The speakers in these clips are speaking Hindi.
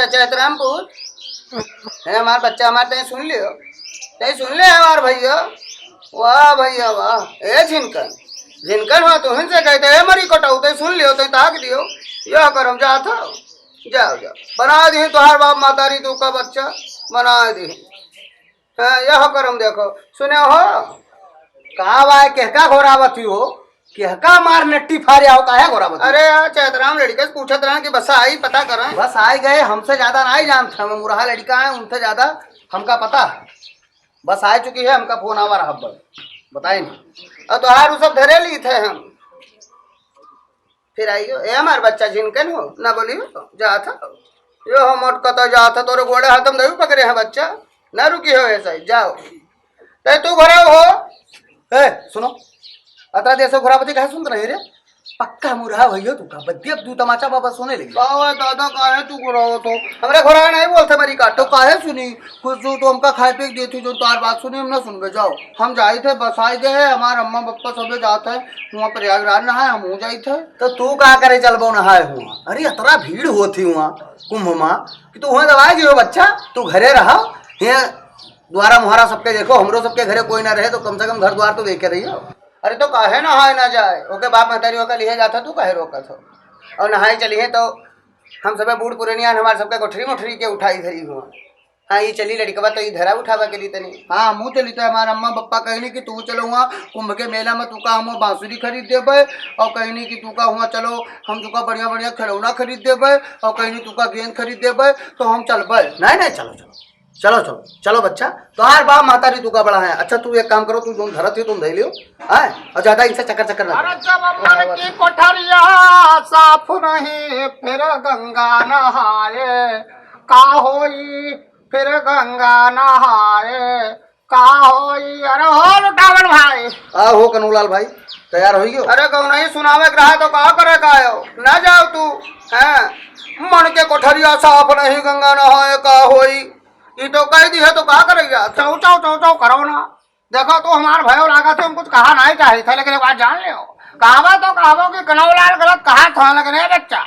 चैतरामपुर है हमार बच्चा हमारे तय सुन लियो तय सुन ले हमार भैया वाह भैया वाह ए झिनकन हो तो हिंसे कहते है मरी कटाऊ तय सुन लियो तय ताक दियो यह करम जा था जाओ जाओ बना दी तुहार बाप मातारी तू का बच्चा बना दी यह करम देखो सुने हो कहा बाय कहका घोरावती हो कहका मार नट्टी फारे आओ काहे घोरावती। अरे यार चैतराम लड़के से पूछत रहा कि बस आई पता करें बस आई गए हमसे ज्यादा नहीं जानते हम मुरहा लड़का है उनसे ज्यादा हमका पता बस आ चुकी है हमका फोन आवा रहा बताए नहीं और तुहार वो सब धरे ली थे हम फिर आइयो ए हमार बच्चा जिनकन हो ना बोलियो जा था यो हम अटकता जा था तोरे गोड़े हाथम नहीं पकड़े हैं बच्चा ना रुकी हो ऐसा ही जाओ ते तू घरे हो ए सुनो अतरा देश घोरावती कहे सुन रहे रे पक्का मुरहा भैया तू का बद्दी तू तमाचा बाबा सुने लगी बाबा दादा काहे तू घोरावो तो हमरे घोरा नहीं बोलते मेरी काटो काहे सुनी कुछ तो हमका खाए पे देती जो तार बात सुनी हम ना सुन गए जाओ हम जाए थे बस आए गए हमारे अम्मा पप्पा सबे जाते हैं वहाँ प्रयागराज नहाए हम हो जाए थे तो तू कहा करे चलबो नहाए हुआ अरे इतना भीड़ होती वहाँ कुंभ माँ कि तू वहाँ दवाए जो बच्चा तू घरे रहा यहाँ द्वारा मुहारा सबके देखो हमरो सबके घरे कोई ना रहे तो कम से कम घर द्वार तो देखे रही हो। अरे तो काहे नहाए ना जाए ओके बाप महतारी होकर लिए जाता तू काहे रोकत हो और नहाए चलिए तो हम सबे बूढ़ पुरानिया हमारे सबके कोठरी मोठरी के उठाई धरी हुआ हाँ ये चली लड़कवा तो धरा उठावा के लिए तनी हाँ मुँह चली तो हमारे अम्मा पप्पा कहनी कि तू चलो वहाँ कुंभ के मेला में तू का हम बांसुरी खरीद देवे और कहनी कि तू का हुआ चलो हम तू का बढ़िया बढ़िया खिलौना खरीद देवे और कहनी तू का गेंद खरीद देवे तो हम चलबे नहीं चलो चलो चलो चलो चलो बच्चा तुम्हार बाप मातारी तू का बड़ा है। अच्छा तू एक काम करो तू जो धरत हो तुम धै लियो है और ज्यादा इनसे चक्कर चक्कर ना की कोठरिया साफ नहीं फिर गंगा नहाए का होई फिर गंगा नहाए का होई। अरे हो लुटावन भाई आ हो कनूलाल भाई तैयार हो गयो। अरे कहू नहीं सुनावे रहा तो का करे का ना जाओ तू है मन के कोठरिया साफ नहीं गंगा नहाए का होई ये तो कह दी है तो क्या करेगा चौ चौ चौ चौ करो ना देखो तो हमारे भयो लागा थे हम कुछ कहा नहीं चाहिए थे लेकिन एक बात जान लियो कहावा तो कहावो कि कनौलाल गलत कहा था लेकिन बच्चा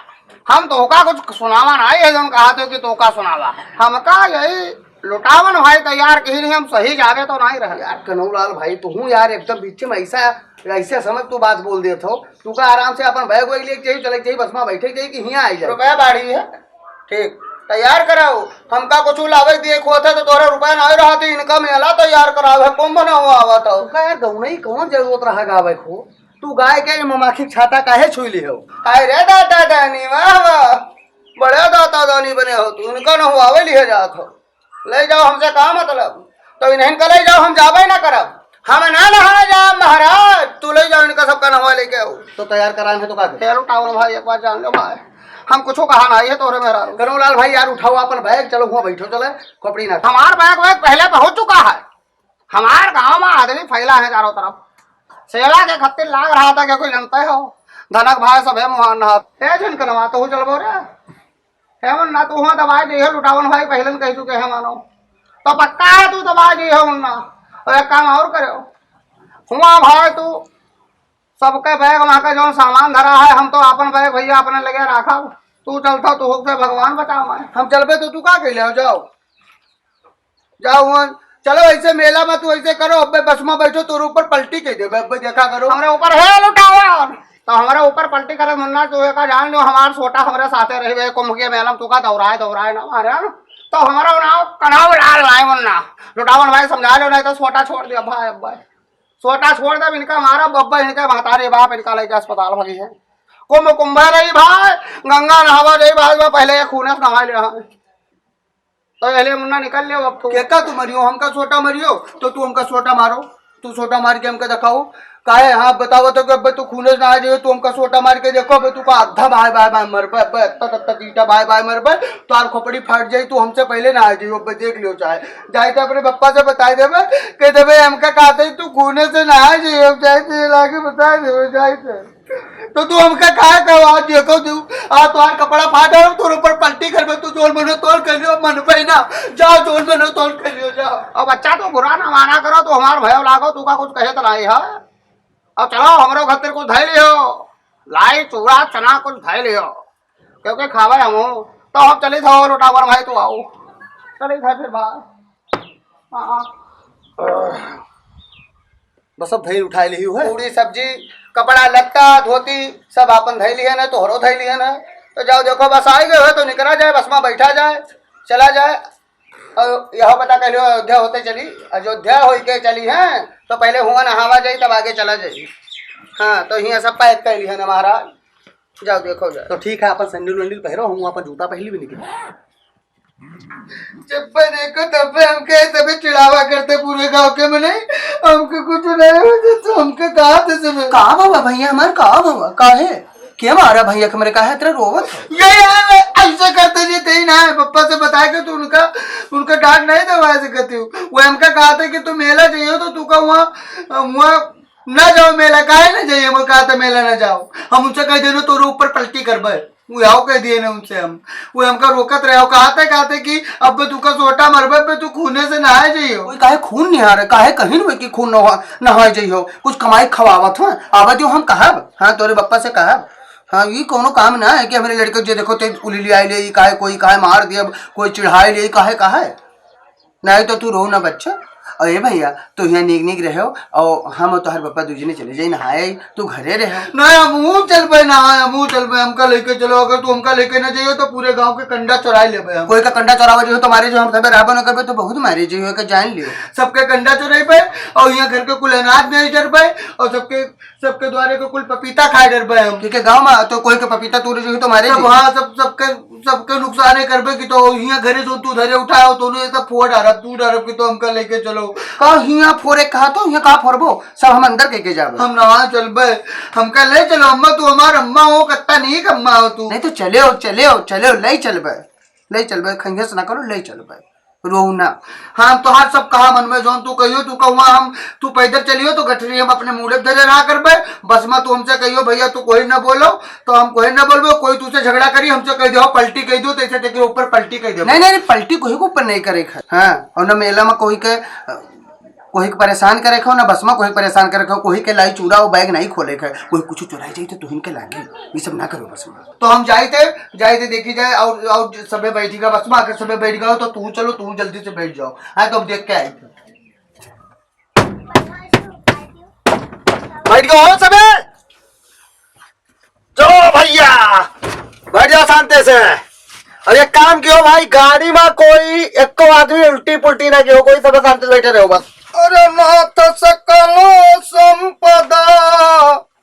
हम तो का कुछ सुनावा नहीं है जो कहा थे कि तो का सुनावा हमका यही लुटावन भाई तैयार कही नहीं हम सही जावे तो नहीं रहे यार कनौलाल भाई तू हूँ यार एकदम बीच में ऐसे समझ तू बात बोल दे तो तू का आराम से अपन भय को लिए चाहिए चले चाहिए बस में बैठे चाहिए कि यहाँ आई जाए रुपया बाढ़ी है ठीक तैयार कराओ हमका कुछ लावे दिए खो थे तो तोहरा रुपया नहीं रहा थी इनका मेला तैयार करावे कुंभ न हुआ आवा तो यार गौ नहीं कौन जरूरत रहा गावे को तू गाय के ममाखी छाता काहे छुई ली हो अरे दादा दानी वाह वाह बड़े दादा दानी बने हो तू इनका न हुआवे लिए जात हो ले जाओ हमसे का मतलब तो इन्हें का ले जाओ हम जावे ना करब हम ना नहा जा महाराज तू ले जाओ इनका सबका नहवा लेके आओ तो तैयार कराए तो का चलो टावर भाई एक बार जान लो भाई हम कुछ कहा नहीं है तोरे मेरा कनौलाल भाई यार उठाओ अपन बैग चलो हुआ बैठो चले कपड़ी ना हमार बैग वैग पहले पहुंच चुका है हमारे गांव में आदमी फैला है चारों तरफ सेवा के खत्ते लाग रहा था क्या कोई जानते हो धनक भाई सब है मुहान नहा झनकनवा तो चलबो रे हेमन ना तू दवाई दी है लुटावन भाई पहले कह चुके हैं मानो तो पक्का है तू दवाई दी है मुन्ना और एक काम और करो हुआ भाई तू सबके बैग वहाँ का जो सामान धरा है हम तो अपन बैग भैया अपने लगे रखा तू चलता तू से भगवान बचाओ हम चल पे तो तू का कह जाओ जाओ चलो ऐसे मेला में तू ऐसे करो अब बस में बैठो तोर ऊपर पलटी कह दे देखा करो हमारे ऊपर है लुटावा तो हमारे ऊपर पलटी करे मुन्ना तू का जान लो हमारा छोटा हमारे साथे रहे कुंभ के मेला में तू का दौड़ाए ना मारे तो हमारा नाव कनाव लाल लाए मुन्ना लुटावन भाई समझा लो नहीं तो छोटा छोड़ दिया भाई अब भाई छोटा छोड़ दे इनका मारा बब्बा इनका महतारे बाप इनका लेके अस्पताल भगी है कुंभ कुंभ रही भाई गंगा नहावा रही भाई पहले खून से नहा लिया तो पहले मुन्ना निकल लियो अब तू क्या तू मरियो हमका छोटा मरियो तो तू हमका छोटा मारो तू छोटा मार के हमका दिखाओ काहे हाँ बताओ तो कि तू खूने से नहा जाइए तू हमका छोटा मार के देखो तू का आधा भाई भाई भाई मर पे तीटा भाई भाई मर पे तो आर खोपड़ी फट जाई तू हमसे पहले नहा जाइयो देख लियो चाहे जाए तो अपने पप्पा से बता देवे कह देवे हमका कहते तू खूने से नहा जाइयो चाहे लाके बता देवे जाए तो तू हमका कहा करवा देखो तू तुम्हारा कपड़ा फाटा तोर ऊपर पलटी कर तू जोल मनो तोड़ कर लियो मन पे ना जाओ जोल मनो तोड़ कर लियो जाओ अब बच्चा तो बुरा ना माना करो तो हमार भयो लागो तू का कुछ कहे तो लाई है अब चलो हमरो खतर कुछ धै लियो लाई चूड़ा चना कुछ धै लियो क्योंकि खावे हम तो हम चले था लोटावर भाई तो आओ चले था फिर बाहर। बस अब धैल उठाई ली है, पूरी सब्जी कपड़ा लत्ता धोती सब अपन धैली है ना, तोहरो धैली है ना, तो जाओ देखो बस आ गए हो तो निकला जाए, बस में बैठा जाए चला जाए। और यह बता कह लो अयोध्या होते चली, अयोध्या हो के चली है तो पहले हुआ नहावा जाई तब आगे चला जाई। हाँ तो यहाँ सब पैक कर ली है ना महाराज, जाओ देखो जाओ। तो ठीक है अपन सैंडल वैंडल पहरो, हम अपन जूता पहली भी निकले। जब देखो तब हमके तभी चिढ़ावा करते पूरे गांव के में, नहीं हमको कुछ नहीं होता तो हमके कहा थे सब कहा बाबा भैया हमारे कहा बाबा का है क्या मारा भैया के मेरे कहा तेरा रोवत ये ऐसे करते जी थे ना, पप्पा से बताया कि तू उनका डांट नहीं दबा सकती हूँ। वो हमका कहा था कि तू मेला जाइयो तो तू का वहाँ न जाओ मेला, काहे ना जाइए, वो कहा था मेला न जाओ। हम उनसे कह देना तोरे ऊपर पलटी करबे, वो आओ कह दिए ना उनसे हम, वो हमका रोकत रहे, कहा था कि अब तू का सोटा मरबे पे तू खूने से नहाए जाइयो। कोई काहे खून नहीं आ रहा, काहे कहीं नहीं कि खून नहाए जाइयो, कुछ कमाई खवावत हो आवत हो हम कहब। हाँ तोरे बप्पा से कहब। हाँ ये कोनो काम ना है कि हमारे लड़के जो देखो ते उली आई ले काहे, कोई काहे मार दिया, कोई चिढ़ाई ले काहे काहे, नहीं तो तू रो ना बच्चा। और ये भैया तो यहाँ निक रहो और हम और तोहर पप्पा दूजने चले जाए नहाए, तू घरे रहो। नहीं हम चल पे नहाए, हम चल पे, हमका लेके चलो, अगर तू हमका लेके ना जाइए तो पूरे गांव के कंडा चुराई ले। कोई का कंडा चुरावा जो तो मारे जो हम सब राबा न करबे तो बहुत मारे जो के जान लियो, सबके कंडा चुराई पे और यहाँ घर के कुल अनाज नहीं डर पे और सबके द्वारे को कुल पपीता खाए डर पे हम, ठीक है गाँव में तो कोई का पपीता तू जो तो मारे वहाँ सबके नुकसान करबे की, तो यहाँ घरे जो तू धरे उठाओ तो सब फोड़ डारब, तू डारब की तो हमका लेके चलो। कहा फोरे कहा तो यहाँ कहा फोरबो, सब हम अंदर के जाबे, हम नहा चलबे, हमका ले चलो। अम्मा तू हमार अम्मा हो, कत्ता नहीं का अम्मा हो तू, नहीं तो चले ले चलबे खंगेस ना करो, ले चलबे रोहू ना। हाँ तो हाथ सब कहा मन में जोन तू कहियो, तू कहूँ हम तू पैदल चलियो तो गठरी हम अपने मुड़े धरे रहा करबे, बस में तू हमसे कहियो भैया तू कोई ना बोलो तो हम कोई ना बोलबो, कोई तुझसे झगड़ा करी हमसे कह दो पलटी कह दो, तो तेरे ऊपर पलटी कह दो। नहीं पलटी कोई के ऊपर नहीं करे। हाँ और न मेला में कोई के परेशान करे खो, ना बस में कोई परेशान करे खो, कोई के लाई चूड़ा और बैग नहीं खोले खे, कोई कुछ चुराई जाए तो तुहिन के लागे, ये सब ना करो बस में। तो हम जाए थे देखी जाए और सबे बैठेगा बस में, आकर सबे बैठ गए तो तू चलो, तू जल्दी से बैठ जाओ। हाँ तो अब देख के आई थे, बैठ गए हो सबे, चलो भैया बैठ जाओ शांति से। और एक काम कियो भाई, गाड़ी में कोई एक आदमी उल्टी पुल्टी ना कियो, कोई सब शांति से बैठे रहो बस। अरे नाथ सकलो संपदा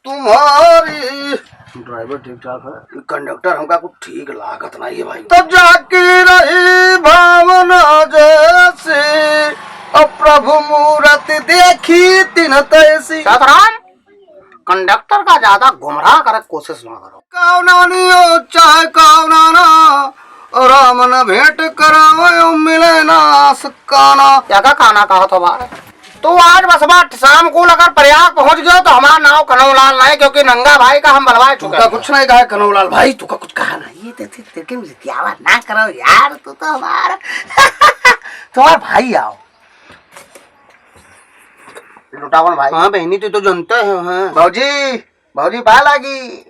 तुम्हारी, ड्राइवर ठीक ठाक है, कंडक्टर हमका कुछ ठीक लागत नहीं है भाई। तो जाकी रही भावना जैसे, अब प्रभु मूर्ति देखी तिन तैसी। कंडक्टर का ज्यादा गुमराह करे कोशिश ना करो। कावनानी हो चाहे कावनाना, राम न भेंट करावे मिले ना सकाना। क्या का खाना कहा तो भाई, तो आज बस बात शाम को अगर प्रयाग पहुंच गए तो हमारा नाम कनौलाल नहीं, क्योंकि नंगा भाई का हम बलवाए चुके हैं। कुछ नहीं कहा कनौलाल भाई, तू का कुछ कहा नहीं, तेरे आवाज ना करो यार, तू तो हमारा तुम्हारा भाई आओ लुटावन भाई। हाँ बहनी तू तो जानते हो। हाँ भाजी पा लागी,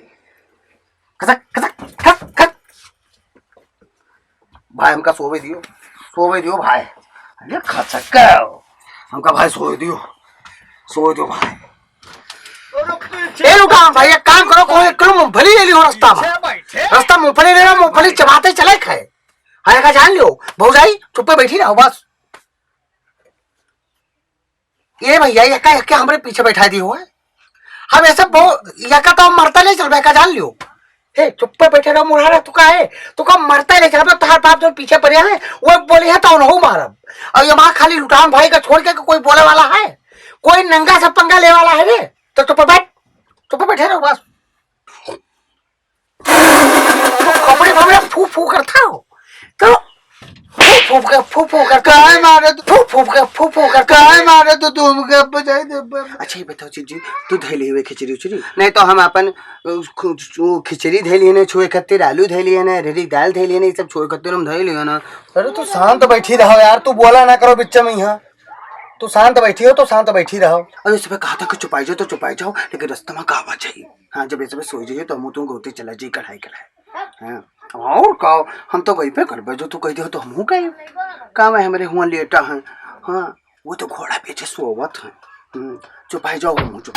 खसक खसक खस खस भाई हमका सोवे दियो भाई, अरे खसक हमका भाई सोए दियो भाई। ए रुका भाई, एक काम करो, कोई एक किलो मूंगफली ले लियो रास्ता में, मूंगफली ले लो, मूंगफली चबाते चले खाए, हाय का जान लियो भौजाई, चुप्पे बैठी रहो बस। ये भैया ये क्या हमारे पीछे बैठा दी हुआ है, हम ऐसे यका तो हम मरता नहीं चल रहा, का जान लियो। हे चुप्पे बैठे रहो मुढ़ा, तू का है, तू का मरता नहीं चल रहा, तुम्हारे बाप जो पीछे पड़े हैं वो बोली है तो नहीं मारब। और ये माँ खाली लुटान भाई का छोड़ के कोई बोले वाला है, कोई नंगा से पंगा ले वाला है रे, तो चुप्पे बैठे रहो बस। कपड़े फपड़े फू फू करता हो तो काहे मारे मारे तो तुम बजाई दे। अच्छा ये बताओ चीजी, तू धैली हुए खिचड़ी उचड़ी नहीं तो हम अपन खिचड़ी धैली है, छुए खातिर आलू धैली है ना, रेडी दाल धैली है ना, ये सब छुए खातिर हम धैली है ना। अरे तू शांत बैठी रहो यार, तू बोला ना करो बिच्चा में, यहाँ तू शांत बैठी हो तो शांत बैठी रहो। अरे सुबह कहा था कि चुपाई जाओ तो चुपाई जाओ, लेकिन रास्ते में कहा चाहिए। हाँ जब ये सुबह सो जाइए तो मुँह तुम गोते चला जाइए, कढ़ाई हाँ और का हम तो वही पे करबे जो तू कह दियो तो हमहू कहे काम है हमारे हुआ लेटा है। हाँ वो तो घोड़ा पीछे सोवत है। चुप है जाओ हम चुप।